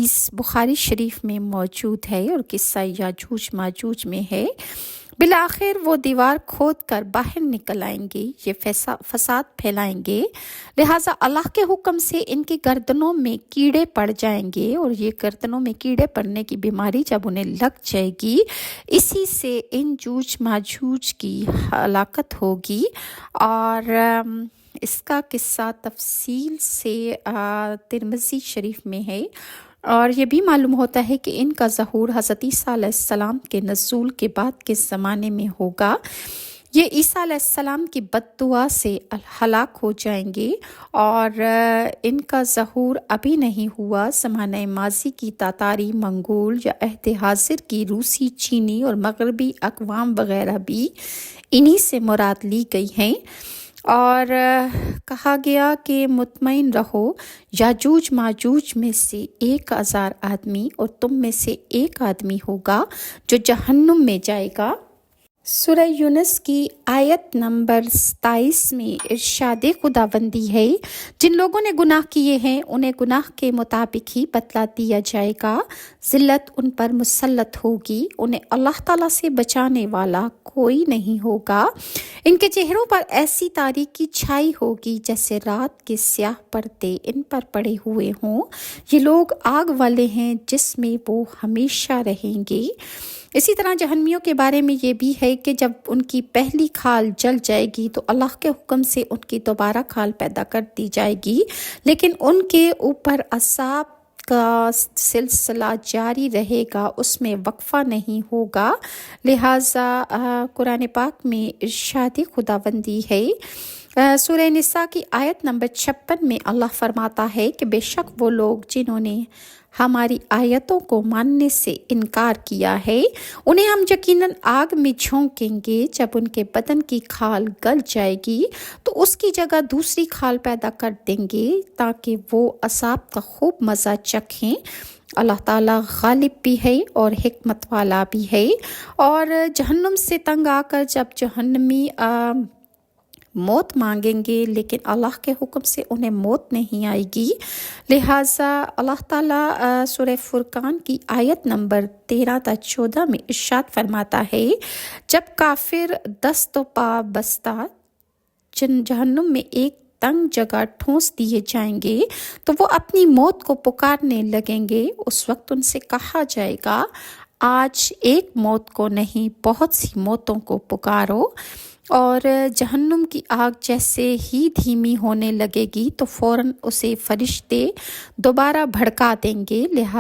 اس بخاری شریف میں موجود ہے اور قصہ یاجوج ماجوج میں ہے۔ بالآخر وہ دیوار کھود کر باہر نکل آئیں گے، یہ فساد پھیلائیں گے، لہٰذا اللہ کے حکم سے ان کی گردنوں میں کیڑے پڑ جائیں گے، اور یہ گردنوں میں کیڑے پڑنے کی بیماری جب انہیں لگ جائے گی، اسی سے ان جوج ماجوج کی ہلاکت ہوگی۔ اور اس کا قصہ تفصیل سے ترمذی شریف میں ہے، اور یہ بھی معلوم ہوتا ہے کہ ان کا ظہور حضرت عیسیٰ علیہ السلام کے نزول کے بعد کے زمانے میں ہوگا۔ یہ عیسیٰ علیہ السلام کی بد دعا سے ہلاک ہو جائیں گے، اور ان کا ظہور ابھی نہیں ہوا۔ زمانہ ماضی کی تاتاری، منگول یا عہد حاضر کی روسی، چینی اور مغربی اقوام وغیرہ بھی انہی سے مراد لی گئی ہیں، اور کہا گیا کہ مطمئن رہو، یاجوج ماجوج میں سے 1000 آدمی اور تم میں سے ایک آدمی ہوگا جو جہنم میں جائے گا۔ سورہ یونس کی آیت نمبر 27 میں ارشاد خداوندی ہے، جن لوگوں نے گناہ کیے ہیں انہیں گناہ کے مطابق ہی بدلہ دیا جائے گا، ذلت ان پر مسلط ہوگی، انہیں اللہ تعالیٰ سے بچانے والا کوئی نہیں ہوگا۔ ان کے چہروں پر ایسی تاریکی چھائی ہوگی جیسے رات کے سیاہ پردے ان پر پڑے ہوئے ہوں، یہ لوگ آگ والے ہیں جس میں وہ ہمیشہ رہیں گے۔ اسی طرح جہنمیوں کے بارے میں یہ بھی ہے کہ جب ان کی پہلی کھال جل جائے گی تو اللہ کے حکم سے ان کی دوبارہ کھال پیدا کر دی جائے گی، لیکن ان کے اوپر عذاب کا سلسلہ جاری رہے گا، اس میں وقفہ نہیں ہوگا۔ لہٰذا قرآن پاک میں ارشاد خداوندی ہے، سورہ نساء کی آیت نمبر 56 میں اللہ فرماتا ہے کہ بے شک وہ لوگ جنہوں نے ہماری آیتوں کو ماننے سے انکار کیا ہے، انہیں ہم یقیناً آگ میں جھونکیں گے، جب ان کے بدن کی کھال گل جائے گی تو اس کی جگہ دوسری کھال پیدا کر دیں گے تاکہ وہ عذاب کا خوب مزہ چکھیں۔ اللہ تعالیٰ غالب بھی ہے اور حکمت والا بھی ہے۔ اور جہنم سے تنگ آ کر جب جہنمی موت مانگیں گے، لیکن اللہ کے حکم سے انہیں موت نہیں آئے گی، لہٰذا اللہ تعالیٰ سورہ فرقان کی آیت نمبر 13 تا 14 میں ارشاد فرماتا ہے، جب کافر دست و پا بستہ جہنم میں ایک تنگ جگہ ٹھونس دیے جائیں گے تو وہ اپنی موت کو پکارنے لگیں گے، اس وقت ان سے کہا جائے گا، آج ایک موت کو نہیں بہت سی موتوں کو پکارو، اور جہنم کی آگ جیسے ہی دھیمی ہونے لگے گی تو فوراً اسے فرشتے دوبارہ بھڑکا دیں گے، لہٰذا